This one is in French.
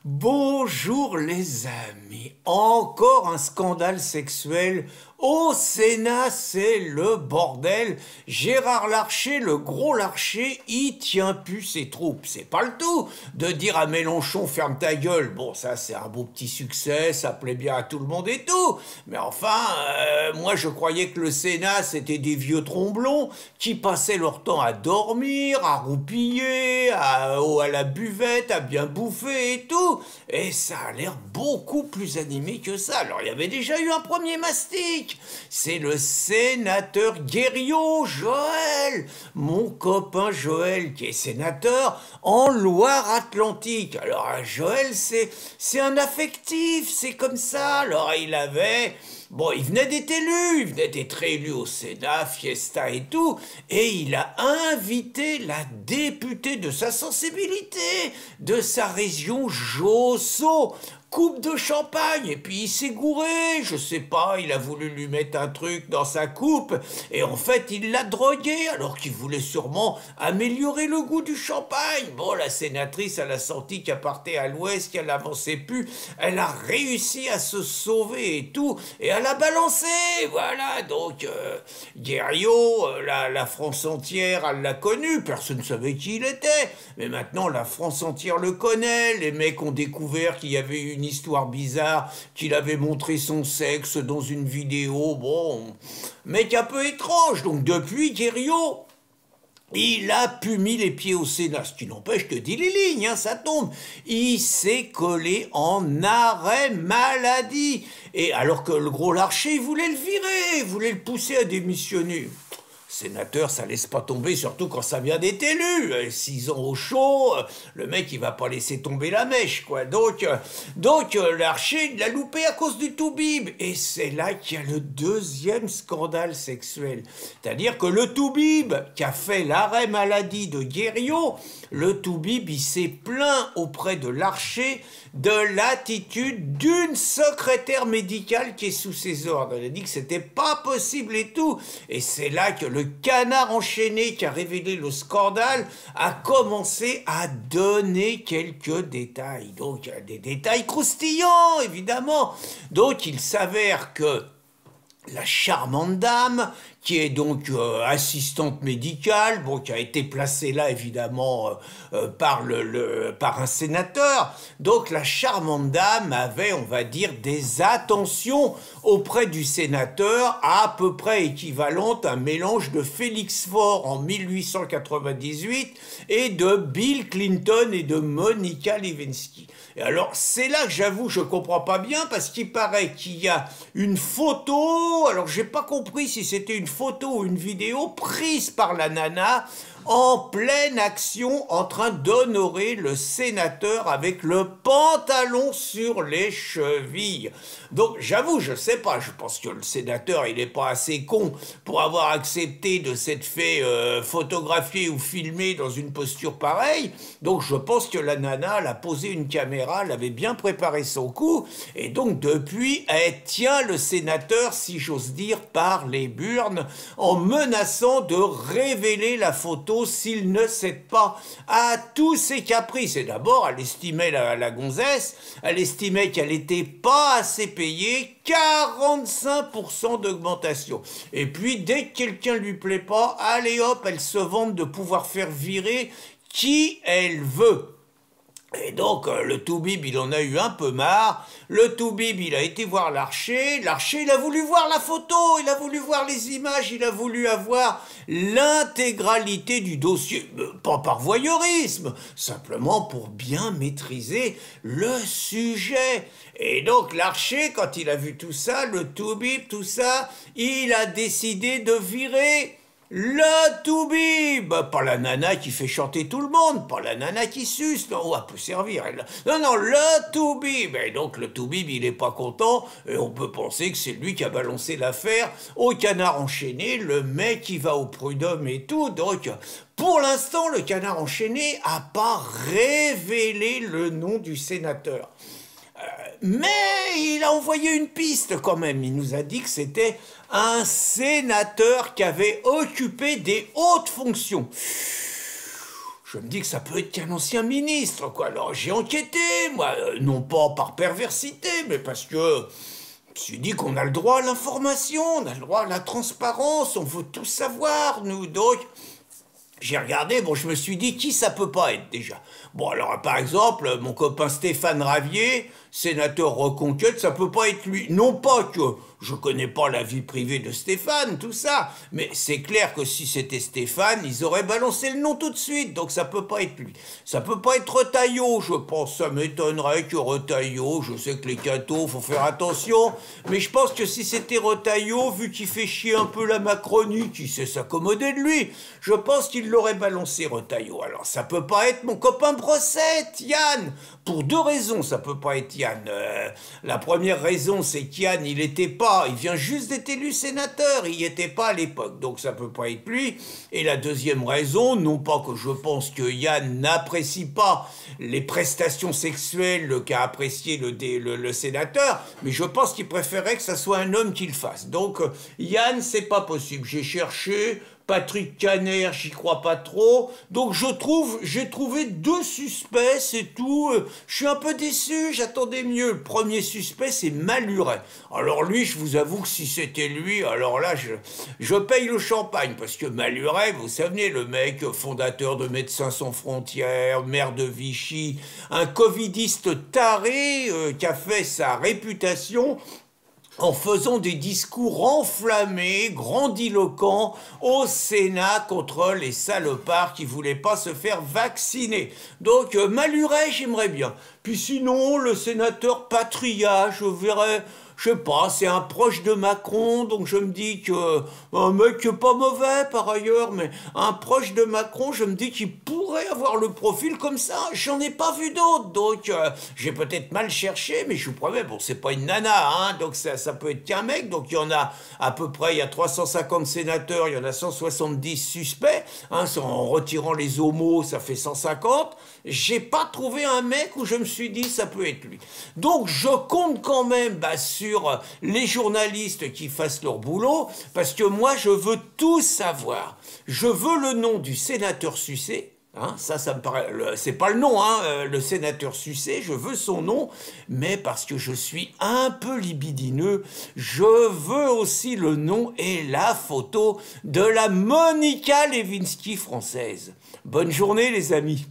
Bonjour les amis, encore un scandale sexuel au Sénat, c'est le bordel. Gérard Larcher, le gros Larcher, il tient plus ses troupes. C'est pas le tout de dire à Mélenchon ferme ta gueule. Bon, ça c'est un beau petit succès, ça plaît bien à tout le monde et tout. Mais enfin, moi je croyais que le Sénat c'était des vieux tromblons qui passaient leur temps à dormir, à roupiller, à la buvette, à bien bouffer et tout. Et ça a l'air beaucoup plus animé que ça. Alors il y avait déjà eu un premier mastic. C'est le sénateur Guerriau, Joël, mon copain Joël, qui est sénateur en Loire-Atlantique. Alors Joël, c'est un affectif, c'est comme ça. Alors bon, il venait d'être élu, il venait d'être élu au Sénat, fiesta et tout, et il a invité la députée de sa sensibilité, de sa région, Josso, coupe de champagne, et puis il s'est gouré, je sais pas, il a voulu lui mettre un truc dans sa coupe, et en fait il l'a drogué, alors qu'il voulait sûrement améliorer le goût du champagne. Bon, la sénatrice, elle a senti qu'elle partait à l'ouest, qu'elle avançait plus, elle a réussi à se sauver et tout, et elle a balancé, voilà. Donc Guerriau, la France entière, elle l'a connu, personne ne savait qui il était, mais maintenant la France entière le connaît, les mecs ont découvert qu'il y avait une histoire bizarre, qu'il avait montré son sexe dans une vidéo, bon, mec un peu étrange. Donc depuis, Guerriau, il a pu mis les pieds au Sénat, ce qui n'empêche que dit les lignes, hein, ça tombe. Il s'est collé en arrêt maladie. Et alors que le gros Larcher, il voulait le virer, il voulait le pousser à démissionner. Sénateur, ça laisse pas tomber, surtout quand ça vient d'être élu. 6 ans au chaud, le mec, il va pas laisser tomber la mèche, quoi. Donc Larcher, il l'a loupé à cause du toubib. Et c'est là qu'il y a le deuxième scandale sexuel. C'est-à-dire que le toubib, qui a fait l'arrêt maladie de Guerriau, le toubib, il s'est plaint auprès de Larcher de l'attitude d'une secrétaire médicale qui est sous ses ordres. Elle a dit que c'était pas possible et tout. Et c'est là que le Canard enchaîné, qui a révélé le scandale, a commencé à donner quelques détails. Donc, des détails croustillants, évidemment. Donc, il s'avère que la charmante dame, qui est donc assistante médicale, bon, qui a été placée là évidemment par un sénateur. Donc la charmante dame avait, on va dire, des attentions auprès du sénateur à peu près équivalentes à un mélange de Félix Faure en 1898 et de Bill Clinton et de Monica Lewinsky. Et alors c'est là que j'avoue je comprends pas bien, parce qu'il paraît qu'il y a une photo, alors j'ai pas compris si c'était une photo ou une vidéo prise par la nana en pleine action en train d'honorer le sénateur avec le pantalon sur les chevilles. Donc j'avoue, je sais pas, je pense que le sénateur il est pas assez con pour avoir accepté de s'être fait photographier ou filmer dans une posture pareille. Donc je pense que la nana, elle a posé une caméra, elle avait bien préparé son coup, et donc depuis elle tient le sénateur, si j'ose dire, par les burnes, en menaçant de révéler la photo s'il ne cède pas à tous ses caprices. Et d'abord, elle estimait la gonzesse, elle estimait qu'elle n'était pas assez payée, 45% d'augmentation. Et puis, dès que quelqu'un lui plaît pas, allez hop, elle se vante de pouvoir faire virer qui elle veut. Et donc, le toubib, il en a eu un peu marre. Le toubib, il a été voir Larcher. Larcher, il a voulu voir la photo, il a voulu voir les images, il a voulu avoir l'intégralité du dossier. Pas par voyeurisme, simplement pour bien maîtriser le sujet. Et donc, Larcher, quand il a vu tout ça, le toubib, tout ça, il a décidé de virer le toubib, pas la nana qui fait chanter tout le monde, pas la nana qui suce, non, elle peut servir, elle. Non, le toubib. Et donc le toubib, il est pas content, et on peut penser que c'est lui qui a balancé l'affaire au Canard enchaîné, le mec qui va au prud'homme et tout. Donc, pour l'instant, le Canard enchaîné a pas révélé le nom du sénateur. Mais il a envoyé une piste quand même. Il nous a dit que c'était un sénateur qui avait occupé des hautes fonctions. je me dis que ça peut être qu'un ancien ministre, quoi. Alors j'ai enquêté, moi, non pas par perversité, mais parce que je me suis dit qu'on a le droit à l'information, on a le droit à la transparence, on veut tout savoir, nous, donc... J'ai regardé, bon, je me suis dit, qui ça peut pas être, déjà? Bon, alors, par exemple, mon copain Stéphane Ravier, sénateur Reconquête, ça peut pas être lui. Non pas que je connais pas la vie privée de Stéphane, tout ça, mais c'est clair que si c'était Stéphane, ils auraient balancé le nom tout de suite, donc ça peut pas être lui. Ça peut pas être Retailleau, je pense, ça m'étonnerait que Retailleau, je sais que les cathos, faut faire attention, mais je pense que si c'était Retailleau, vu qu'il fait chier un peu la Macronie, qui sait s'accommoder de lui, je pense qu'il l'aurait balancé, Retailleau. Alors, ça peut pas être mon copain Brossette, Yann. Pour deux raisons, ça peut pas être Yann. La première raison, c'est qu'Yann, il vient juste d'être élu sénateur, il y était pas à l'époque, donc ça peut pas être lui. Et la deuxième raison, non pas que je pense que Yann n'apprécie pas les prestations sexuelles qu'a apprécié le sénateur, mais je pense qu'il préférait que ça soit un homme qui le fasse. Donc, Yann, c'est pas possible. J'ai cherché... Patrick Caner, j'y crois pas trop. Donc j'ai trouvé deux suspects, c'est tout. Je suis un peu déçu, j'attendais mieux. Le premier suspect, c'est Maluret. Alors lui, je vous avoue que si c'était lui, alors là, je paye le champagne. Parce que Maluret, vous savez, le mec fondateur de Médecins Sans Frontières, maire de Vichy, un covidiste taré qui a fait sa réputation en faisant des discours enflammés, grandiloquents, au Sénat contre les salopards qui voulaient pas se faire vacciner. Donc, Maluret, j'aimerais bien. Puis sinon, le sénateur Patria, je verrais... Je sais pas, c'est un proche de Macron, donc je me dis que... Un mec pas mauvais par ailleurs, mais un proche de Macron, je me dis qu'il pourrait avoir le profil comme ça. J'en ai pas vu d'autres, donc j'ai peut-être mal cherché, mais je vous promets, bon, c'est pas une nana, hein, donc ça peut être qu'un mec, donc il y en a à peu près, il y a 350 sénateurs, il y en a 170 suspects, hein, en retirant les homos, ça fait 150. J'ai pas trouvé un mec où je me suis dit ça peut être lui. Donc je compte quand même sur les journalistes qui fassent leur boulot, parce que moi je veux tout savoir. Je veux le nom du sénateur Sucé. Hein, ça me paraît... C'est pas le nom, hein, le sénateur Sucé, je veux son nom, mais parce que je suis un peu libidineux, je veux aussi le nom et la photo de la Monica Lewinsky française. Bonne journée les amis.